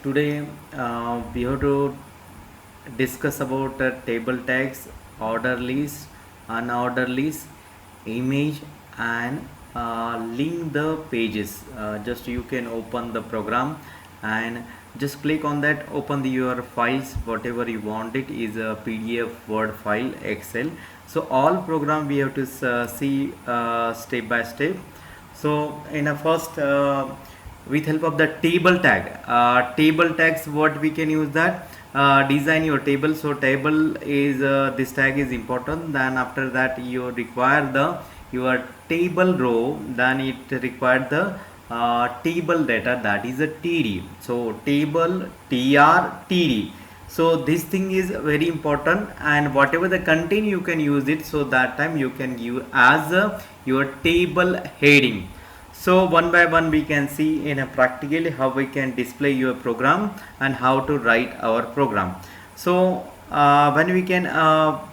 Today we have to discuss about table tags, order list, unorder list, image, and link the pages. Just you can open the program and just click on that. Open your files, whatever you want. It is a PDF, Word file, Excel. So all program we have to see step by step. So in a first with help of the table tags, what we can use that design your table. So table is this tag is important. Then after that you require the your table row, then it required the table data, that is a td. So table tr td. So this thing is very important, and whatever the content you can use it, so that time you can give as your table heading. So one by one we can see in a practically how we can display your program and how to write our program. So when we can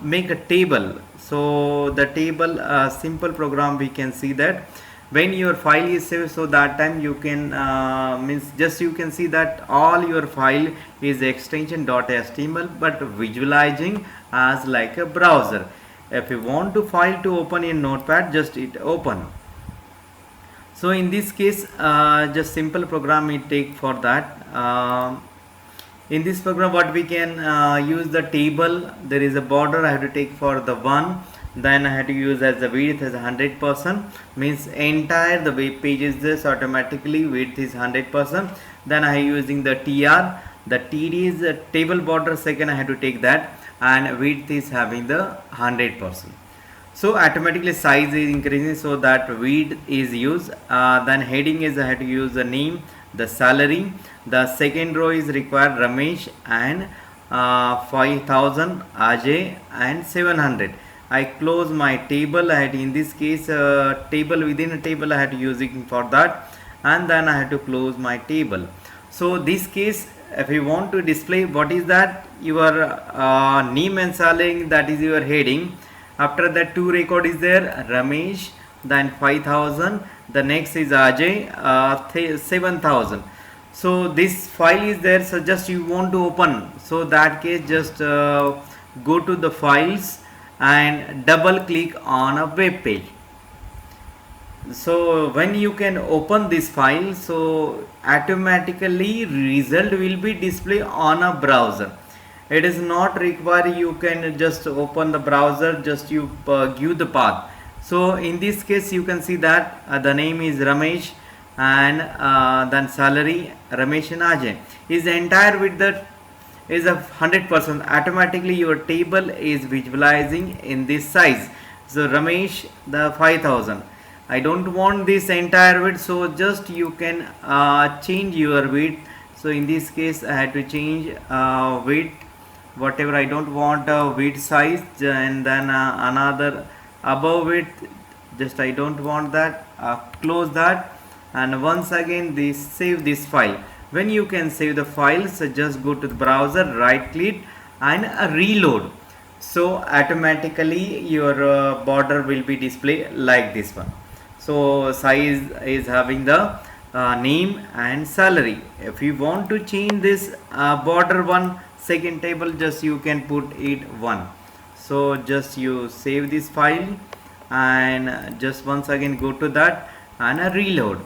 make a table, so the table simple program we can see that when your file is saved, so that time you can means just you can see that all your file is extension .html but visualizing as like a browser. If you want to file to open in notepad, just it open. So in this case just simple program we take for that. In this program what we can use the table, there is a border I have to take for the one, then I have to use as the width as 100%, means entire the web page is this automatically width is 100%. Then I am using the tr, the td is the table border, second I have to take that, and width is having the 100%. So automatically size is increasing, so that width is used. Then heading is I have to use the name, the salary. The second row is required Ramesh and 5000 Ajay and 700. I close my table. I had in this case table within a table I had to use it for that, and then I had to close my table. So this case if you want to display what is that your name and salary, that is your heading. After that two record is there Ramesh, then 5000, the next is Ajay 7000. So this file is there, so just you want to open, so that case just go to the files and double click on a web page. So when you can open this file, so automatically result will be displayed on a browser. It is not required you can just open the browser, just you give the path. So in this case you can see that the name is Ramesh, and then salary Ramesh and Ajay is entire with the is a 100%. Automatically your table is visualizing in this size. So Ramesh the 5000, I don't want this entire width, so just you can change your width. So in this case I had to change width, whatever I don't want width size, and then another above width, just I don't want that, close that, and once again this save this file. When you can save the file, so just go to the browser, right click and reload. So automatically your border will be displayed like this one. So size is having the name and salary. If you want to change this border one second table, just you can put it one. So just you save this file and just once again go to that and reload.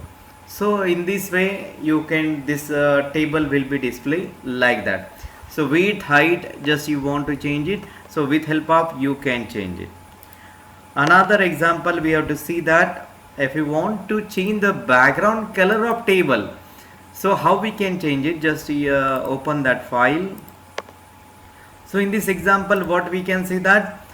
So in this way you can this table will be displayed like that. So width height just you want to change it, so with help of you can change it. Another example we have to see that if you want to change the background color of table, so how we can change it, just open that file. So in this example what we can see that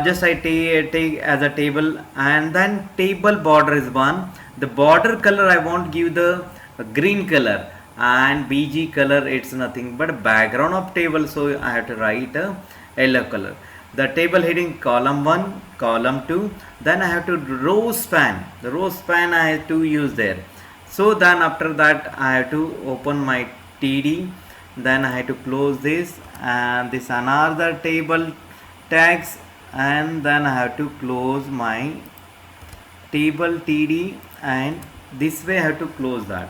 just I take as a table, and then table border is one, the border color I want give the green color, and bg color it's nothing but background of table, so I have to write a yellow color. The table heading column 1, column 2, then I have to row span, the row span I have to use there. So then after that I have to open my td, then I have to close this, and this another table tags, and then I have to close my table td, and this way I have to close that.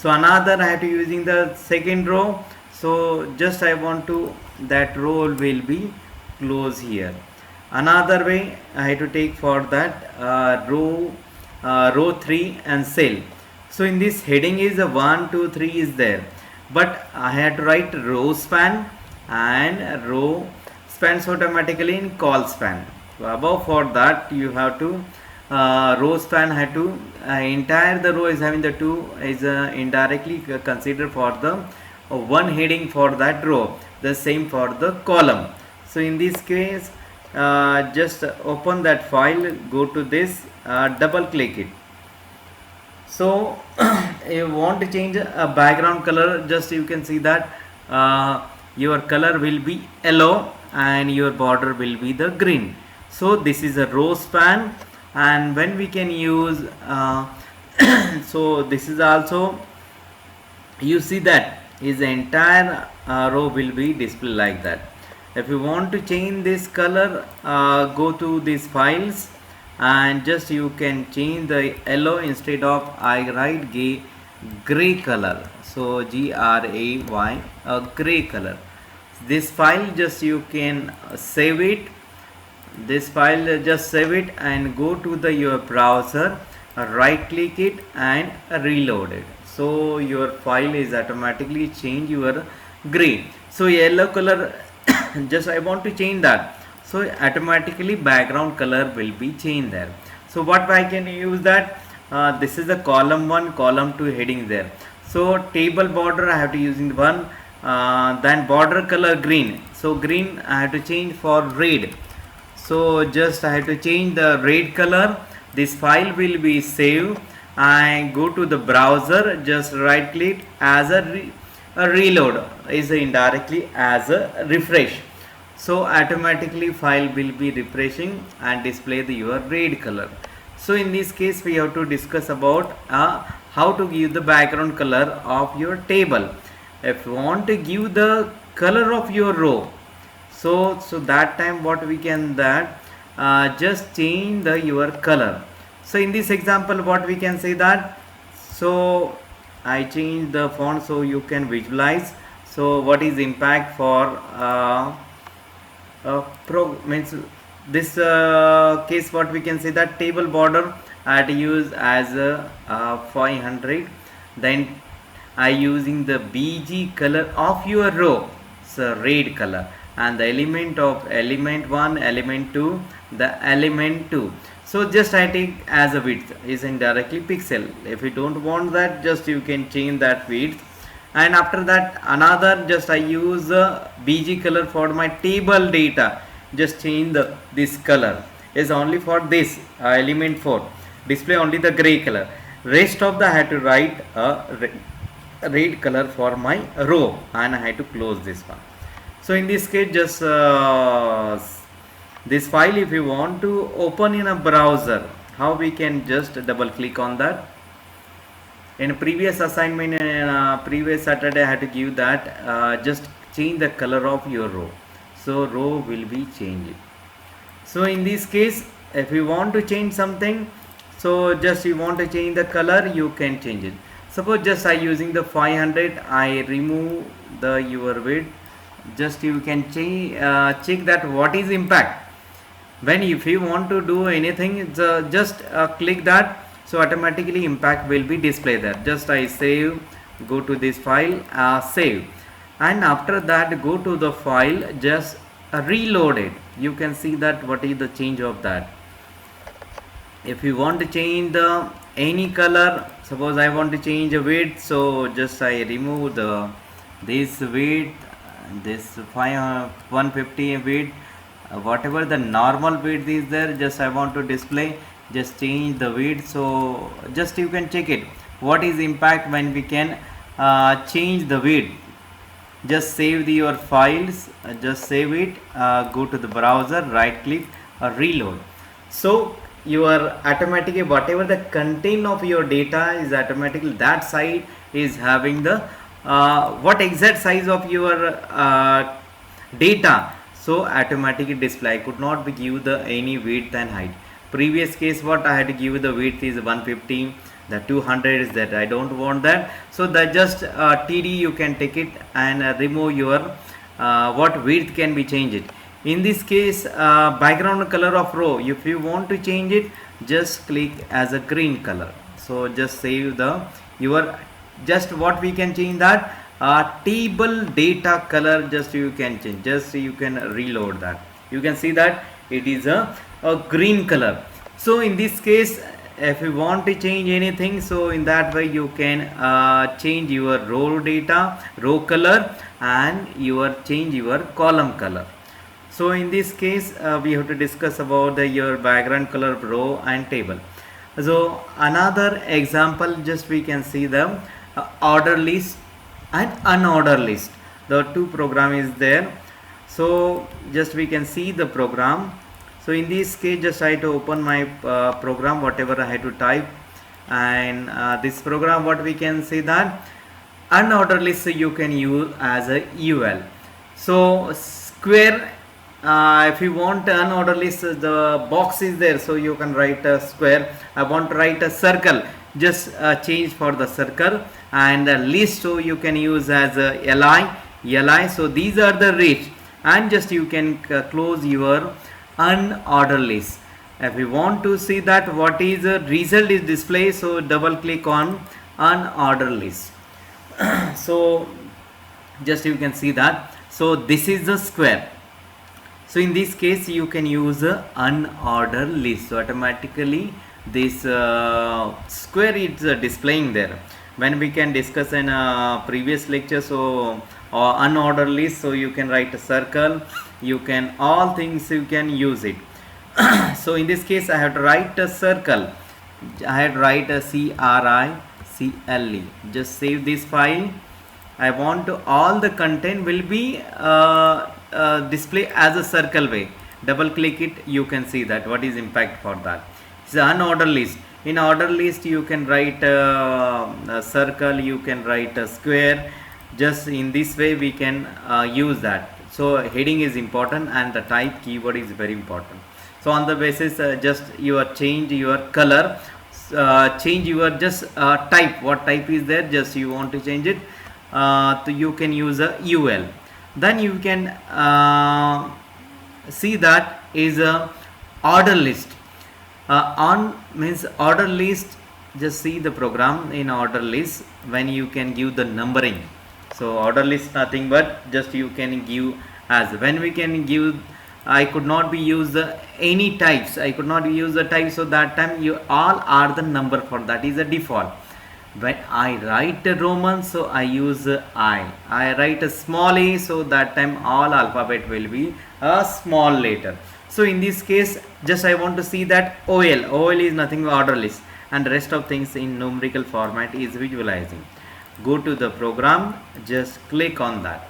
So another I have to using the second row. So just I want to that row will be close here. Another way I have to take for that row 3 and cell. So in this heading is a 1 2 3 is there, but I had to write row span and row spans automatically in call span. So above for that you have to row span had to entire the row is having the two is indirectly considered for the one heading for that row, the same for the column. So in this case just open that file, go to this, double click it. So you want to change a background color, just you can see that your color will be yellow and your border will be the green. So this is a row span, and when we can use so this is also, you see that is the entire row will be displayed like that. If you want to change this color, go to these files and just you can change the yellow instead of I write gray color. So gray, a gray color. This file just you can save it. This file just save it and go to the your browser, right click it and reload it. So your file is automatically change your gray. So yellow color just I want to change that, so automatically background color will be changed there. So what I can use that, this is the column 1 column 2 heading there. So table border I have to using one, then border color green. So green I have to change for red. So just I have to change the red color. This file will be saved and go to the browser, just right click as a reload is indirectly as a refresh. So automatically file will be refreshing and display the your red color. So in this case we have to discuss about how to give the background color of your table. If you want to give the color of your row, so that time what we can that just change the your color. So in this example what we can say that, so I change the font so you can visualize. So what is impact for means this case what we can say that table border I had to use as a 500, then I using the BG color of your row, so red color, and the element of element 1 element 2 the element 2. So just I take as a width is indirectly pixel. If you don't want that, just you can change that width. And after that another just I use BG color for my table data, just change this color is only for this element 4, display only the gray color, rest of the I had to write a red color for my row and I had to close this one. So in this case just this file if you want to open in a browser, how we can just double click on that. In a previous assignment in previous Saturday I had to give that just change the color of your row, so row will be changed. So in this case if you want to change something, so just you want to change the color, you can change it. Suppose just I using the 500, I remove the your width, just you can change check that what is impact. When if you want to do anything, just click that, so automatically impact will be displayed there. Just I save, go to this file, save, and after that go to the file, just reload it. You can see that what is the change of that. If you want to change the any color, suppose I want to change a width, so just I remove the this width, this 150 width, whatever the normal width is there, just I want to display, just change the width. So just you can check it what is impact when we can change the width. Just save your files, just save it, go to the browser, right click, reload. So your automatically whatever the content of your data is automatically that side is having the what exact size of your data, so automatically display. I could not be give the any width and height. Previous case what I had to give the width is 150, The 200 is that I don't want that, so that just TD you can take it and remove your what width can be changed. In this case, background color of row, if you want to change it, just click as a green color. So just save the your, just what we can change that table data color, just you can change, just you can reload that. You can see that it is a green color. So in this case, if you want to change anything, so in that way you can change your row data, row color, and your change your column color. So in this case, we have to discuss about your background color of row and table. So another example, just we can see the order list and unordered list. The two program is there. So just we can see the program. So in this case, just I to open my program, whatever I had to type, and this program, what we can see that unordered list you can use as a UL. So square, if you want unordered list, the box is there, so you can write a square. I want to write a circle, just change for the circle, and list, so you can use as a li. So these are the reach, and just you can close your unordered list. If you want to see that what is the result is display, so double click on unordered list. So just you can see that. So this is the square. So in this case you can use unordered list. So automatically this square is displaying there. When we can discuss in a previous lecture, so unordered list, so you can write a circle, you can all things you can use it. So in this case I have to write a circle. I had write a CRICLE. Just save this file. I want to all the content will be display as a circle way. Double click it, you can see that what is impact for that. It's an unordered list. In order list you can write a circle, you can write a square. Just in this way we can use that. So heading is important and the type keyword is very important. So on the basis just you change your color, change your just type, what type is there, just you want to change it, so you can use a UL. Then you can see that is a order list. On means order list, just see the program in order list when you can give the numbering. So order list nothing but just you can give as, when we can give, I could not be use any types, I could not use the type, so that time you all are the number for that is a default. When I write a Roman, so I use I write a small a, so that time all alphabet will be a small letter. So in this case just I want to see that OL is nothing but order list, and the rest of things in numerical format is visualizing. Go to the program, just click on that.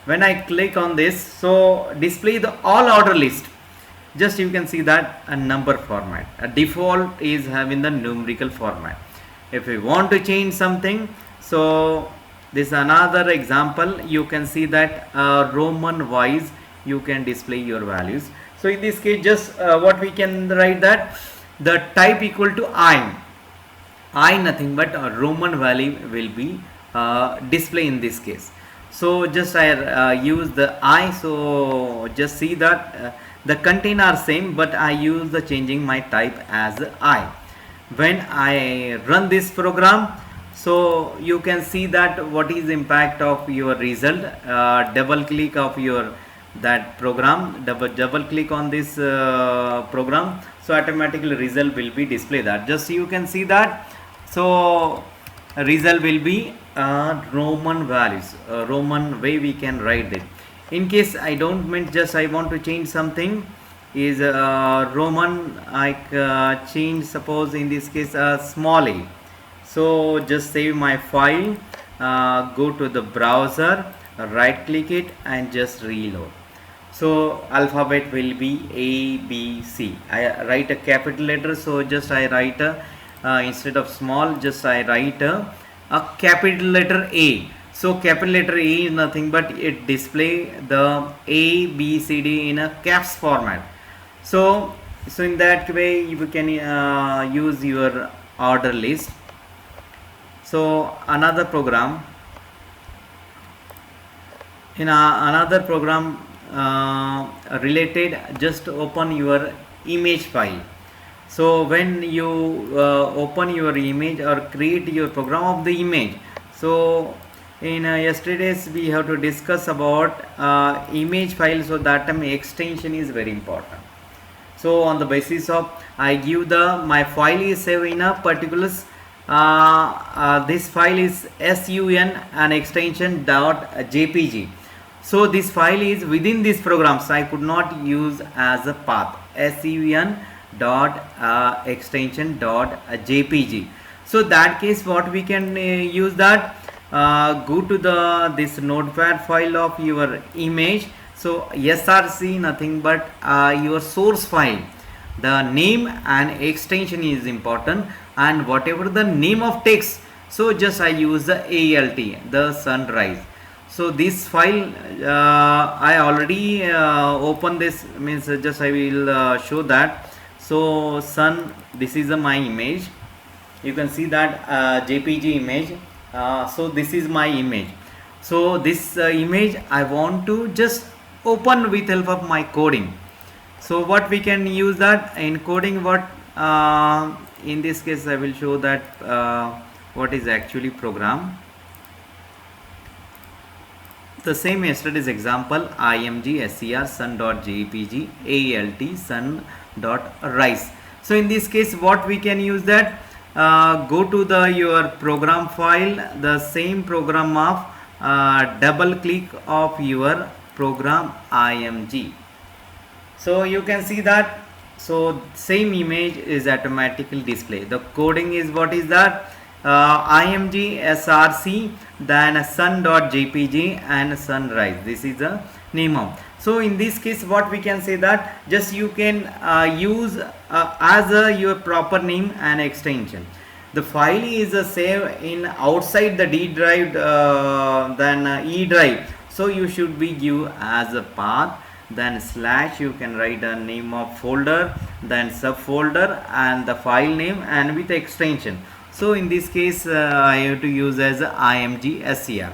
When I click on this, so display the all order list. Just you can see that a number format, a default is having the numerical format. If we want to change something, so this is another example. You can see that Roman wise you can display your values. So in this case just what we can write that the type equal to I nothing but a Roman value will be display in this case. So just I use the I, so just see that the content are same, but I use the changing my type as I. When I run this program, so you can see that what is impact of your result. Double click of your that program, double click on this program, so automatically result will be display that. Just you can see that. So result will be Roman values, Roman way we can write it. In case I don't mean, just I want to change something is Roman, I change suppose in this case small a. So just save my file, go to the browser, right click it and just reload. So alphabet will be A, B, C. I write a capital letter, so just I write a instead of small, just I write a capital letter A. So capital letter A is nothing but it display the A, B, C, D in a caps format. So in that way you can use your order list. So another program, in another program related, just open your image file. So when you open your image or create your program of the image, so in yesterday's we have to discuss about image file, so that time extension is very important. So on the basis of I give the my file is saved in a particular this file is sun and extension .jpg. So this file is within this program, so I could not use as a path sun extension .jpg. So that case what we can use that, go to the this notepad file of your image. So src nothing but your source file, the name and extension is important, and whatever the name of text, so just I use the alt, the sunrise. So this file I already opened this, means just I will show that. So sun, this is my image, you can see that jpg image. So this is my image. So this image I want to just open with help of my coding. So what we can use that in coding, what in this case I will show that what is actually program. The same yesterday's example, img ser sun.jpg alt sun.rise. So in this case what we can use that, go to the your program file, the same program of double click of your program img. So you can see that, so same image is automatically displayed. The coding is what is that, img src, then sun.jpg and sunrise, this is the name of. So in this case what we can say that, just you can use as your proper name and extension. The file is saved in outside the D drive than E drive, so you should be give as a path, then slash, you can write a name of folder, then subfolder and the file name and with extension. So in this case I have to use as img ser.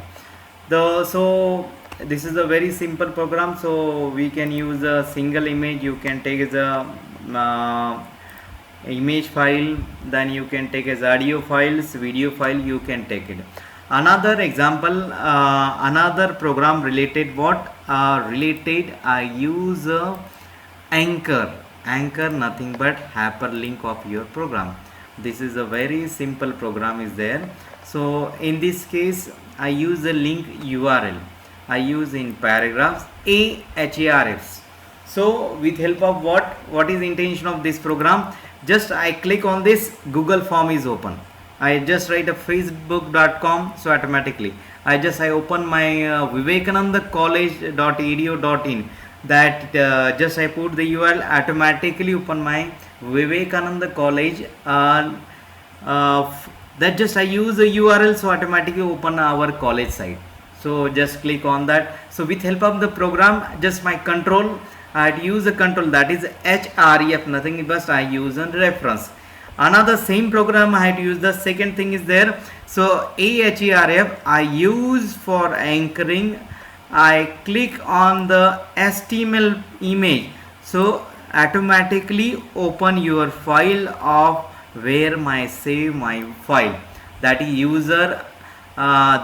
So this is a very simple program, so we can use a single image, you can take as a image file, then you can take as audio files, video file, you can take it. Another example, another program related, what related I use anchor nothing but hyperlink of your program. This is a very simple program is there. So in this case I use a link url, I use in paragraphs ahrefs. So with help of what is intention of this program, just I click on this, Google form is open, I just write a facebook.com, so automatically I open my Vivekananda college.edu.in, that just I put the URL, automatically open my Vivekananda college, that just I use the URL, so automatically open our college site. So just click on that. So with help of the program, just my control, I use a control, that is href, nothing but I use a reference. Another same program I had to use, the second thing is there. So ahref I use for anchoring, I click on the HTML image, so automatically open your file of where my save my file, that is user,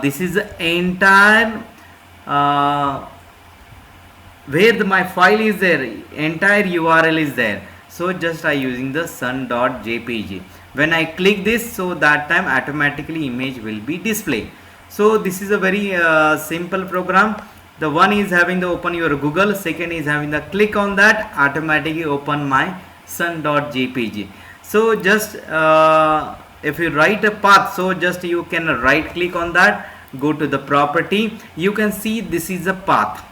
this is the entire where my file is there, entire URL is there. So just I using the sun.jpg. When I click this, so that time automatically image will be displayed. So this is a very simple program. The one is having the open your Google, second is having the click on that, automatically open my sun.jpg. So just if you write a path, so just you can right click on that, go to the property, you can see this is a path.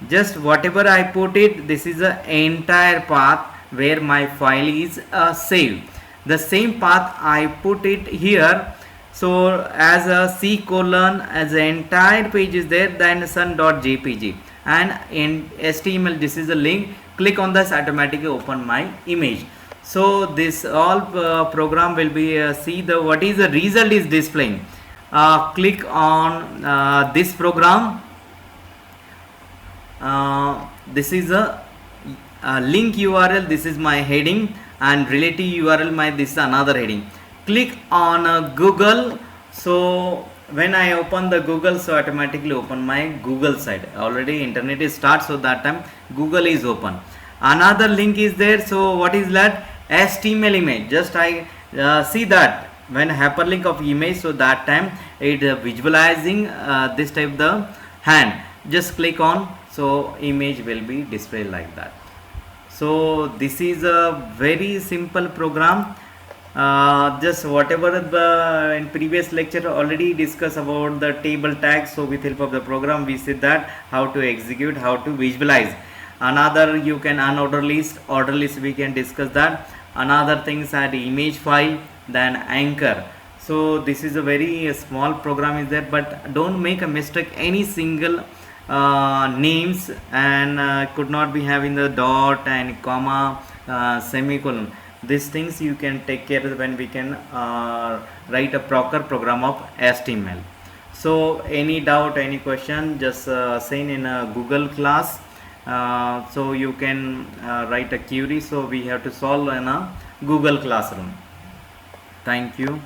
Just whatever I put it, this is the entire path where my file is saved. The same path I put it here, so as a C colon, as the entire page is there, then sun.jpg, and in HTML this is a link, click on this, automatically open my image. So this all program will be see the what is the result is displaying. Click on this program. This is a link URL. This is my heading, and relative URL my this is another heading. Click on Google. So when I open the Google, so automatically open my Google site. Already internet is start, so that time Google is open. Another link is there. So what is that? HTML image. Just I see that when hyperlink of image, so that time it visualizing this type the hand. Just click on, so image will be displayed like that. So this is a very simple program. Just whatever the in previous lecture already discussed about the table tags. So with help of the program we see that how to execute, how to visualize. Another you can order list we can discuss that. Another things are the image file, then anchor. So this is a very small program is there, but don't make a mistake any single names, and could not be having the dot and comma, semicolon. These things you can take care of when we can write a proper program of HTML. So any doubt, any question, just send in a Google class. So you can write a query, so we have to solve in a Google Classroom. Thank you.